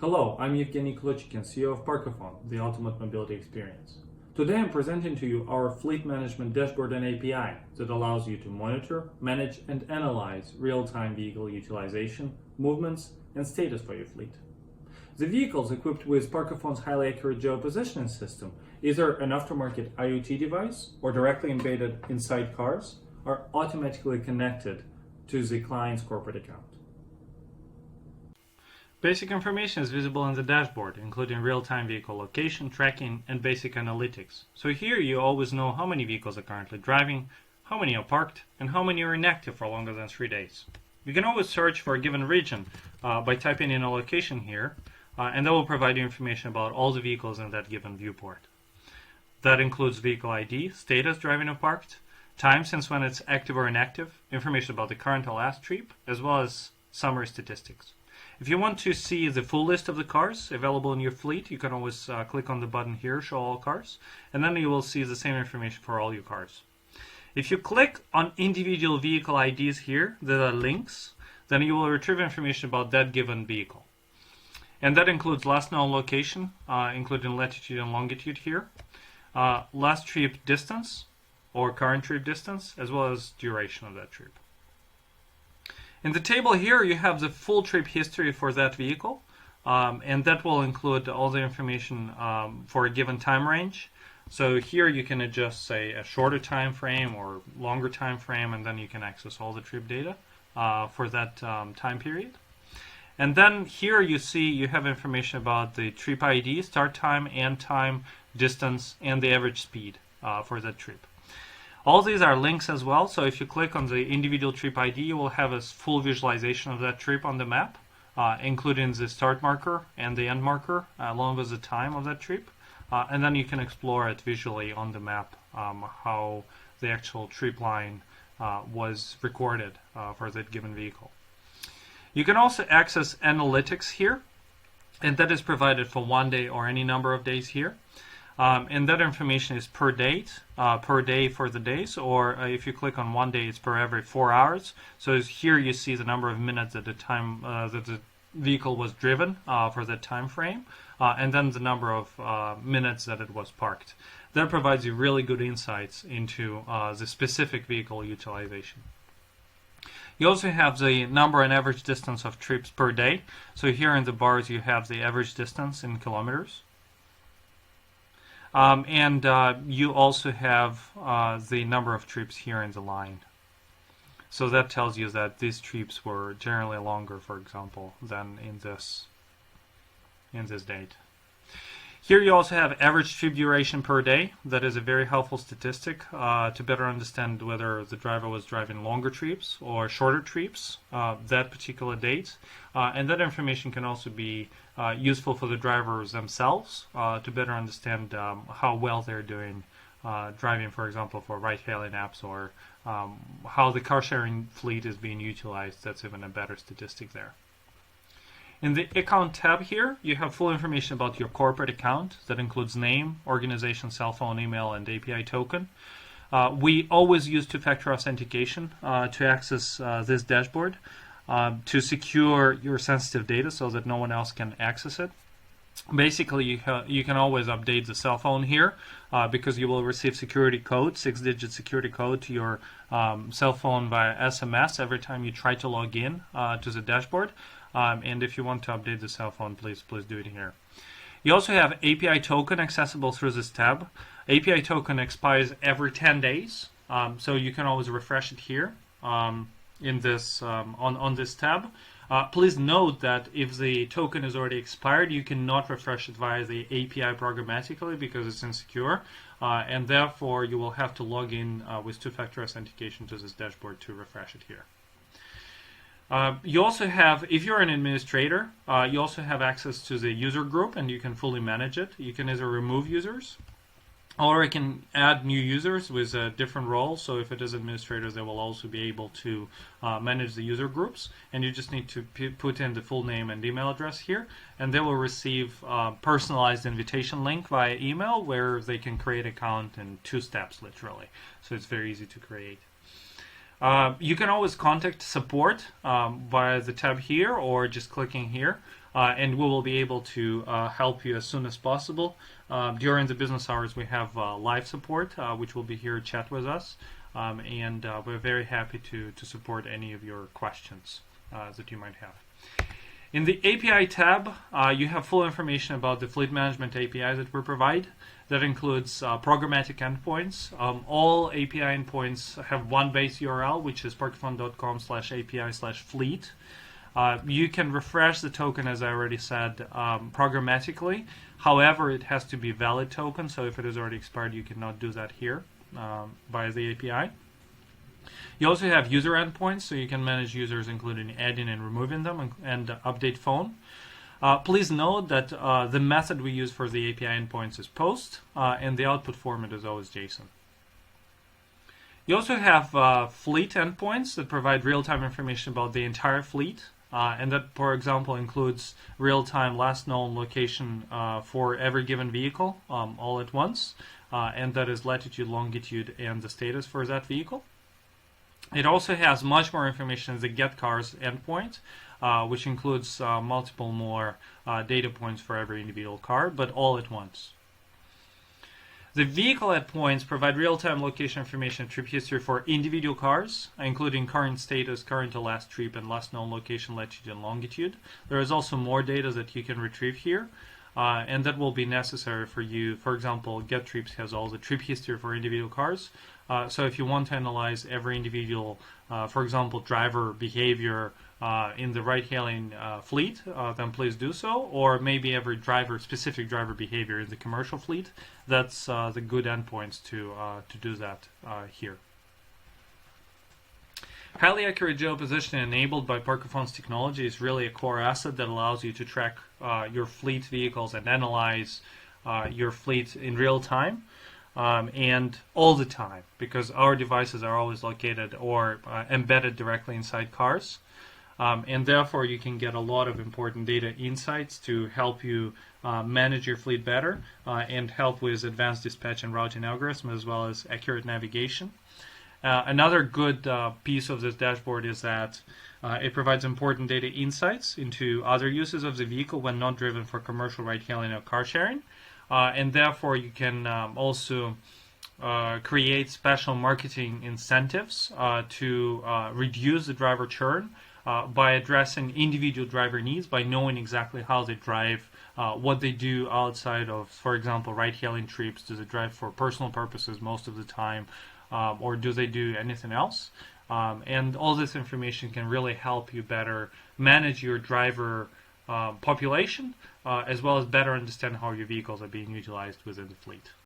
Hello, I'm Evgeny Klochkin, CEO of Parkofon, the ultimate mobility experience. Today I'm presenting to you our fleet management dashboard and API that allows you to monitor, manage, and analyze real-time vehicle utilization, movements, and status for your fleet. The vehicles equipped with Parkofon's highly accurate geopositioning system, either an aftermarket IoT device or directly embedded inside cars, are automatically connected to the client's corporate account. Basic information is visible in the dashboard, including real-time vehicle location, tracking, and basic analytics. So here you always know how many vehicles are currently driving, how many are parked, and how many are inactive for longer than 3 days. You can always search for a given region by typing in a location here, and that will provide you information about all the vehicles in that given viewport. That includes vehicle ID, status, driving or parked, time since when it's active or inactive, information about the current or last trip, as well as summary statistics. If you want to see the full list of the cars available in your fleet, you can always click on the button here, Show All Cars, and then you will see the same information for all your cars. If you click on individual vehicle IDs here, that are links, then you will retrieve information about that given vehicle. And that includes last known location, including latitude and longitude here, last trip distance or current trip distance, as well as duration of that trip. In the table here, you have the full trip history for that vehicle, and that will include all the information for a given time range. So here you can adjust, say, a shorter time frame or longer time frame, and then you can access all the trip data for that time period. And then here you see you have information about the trip ID, start time, end time, distance, and the average speed for that trip. All these are links as well, so if you click on the individual trip ID, you will have a full visualization of that trip on the map, including the start marker and the end marker, along with the time of that trip. And then you can explore it visually on the map, how the actual trip line was recorded for that given vehicle. You can also access analytics here, and that is provided for 1 day or any number of days here. And that information is per date, per day for the days, or if you click on 1 day, it's per every 4 hours. So here you see the number of minutes at the time that the vehicle was driven for that time frame, and then the number of minutes that it was parked. That provides you really good insights into the specific vehicle utilization. You also have the number and average distance of trips per day. So here in the bars you have the average distance in kilometers. And you also have the number of trips here in the line. So that tells you that these trips were generally longer, for example, than in this date. Here you also have average trip duration per day. That is a very helpful statistic to better understand whether the driver was driving longer trips or shorter trips that particular date. And that information can also be useful for the drivers themselves to better understand how well they're doing driving, for example, for ride-hailing apps, or how the car-sharing fleet is being utilized. That's even a better statistic there. In the account tab here, you have full information about your corporate account. That includes name, organization, cell phone, email, and API token. We always use two-factor authentication to access this dashboard to secure your sensitive data so that no one else can access it. Basically, you can always update the cell phone here because you will receive security code, 6-digit security code to your cell phone via SMS every time you try to log in to the dashboard. And if you want to update the cell phone, please do it here. You also have API token accessible through this tab. API token expires every 10 days, so you can always refresh it here in this on this tab. Please note that if the token is already expired, you cannot refresh it via the API programmatically because it's insecure, and therefore you will have to log in with two-factor authentication to this dashboard to refresh it here. You also have, if you're an administrator, you also have access to the user group, and you can fully manage it. You can either remove users, or you can add new users with different roles. So if it is administrators, they will also be able to manage the user groups, and you just need to put in the full name and email address here, and they will receive a personalized invitation link via email where they can create an account in 2 steps, literally. So it's very easy to create. You can always contact support via the tab here, or just clicking here. and we will be able to help you as soon as possible. During the business hours, we have live support, which will be here to chat with us, and we're very happy to support any of your questions that you might have. In the API tab, you have full information about the fleet management API that we provide. That includes programmatic endpoints. All API endpoints have one base URL, which is parkofon.com/API/fleet. You can refresh the token, as I already said, programmatically. However, it has to be valid token, so if it is already expired, you cannot do that here via the API. You also have user endpoints, so you can manage users, including adding and removing them, and update phone. Please note that the method we use for the API endpoints is POST, and the output format is always JSON. You also have fleet endpoints that provide real-time information about the entire fleet, and that, for example, includes real-time last known location for every given vehicle all at once, and that is latitude, longitude, and the status for that vehicle. It also has much more information as the Get Cars endpoint, which includes multiple more data points for every individual car, but all at once. The vehicle endpoints provide real-time location information and trip history for individual cars, including current status, current to last trip, and last known location, latitude, and longitude. There is also more data that you can retrieve here, and that will be necessary for you. For example, Get Trips has all the trip history for individual cars. So if you want to analyze every individual, for example, driver behavior in the ride-hailing fleet, then please do so. Or maybe every specific driver behavior in the commercial fleet. That's the good endpoints to do that here. Highly accurate geopositioning enabled by Parkofon's technology is really a core asset that allows you to track your fleet vehicles and analyze your fleet in real time. And all the time, because our devices are always located or embedded directly inside cars. And therefore, you can get a lot of important data insights to help you manage your fleet better and help with advanced dispatch and routing algorithms, as well as accurate navigation. Another good piece of this dashboard is that it provides important data insights into other uses of the vehicle when not driven for commercial ride-hailing or car sharing. And therefore, you can also create special marketing incentives to reduce the driver churn by addressing individual driver needs, by knowing exactly how they drive, what they do outside of, for example, ride-hailing trips. Do they drive for personal purposes most of the time, or do they do anything else? And all this information can really help you better manage your driver population, as well as better understand how your vehicles are being utilized within the fleet.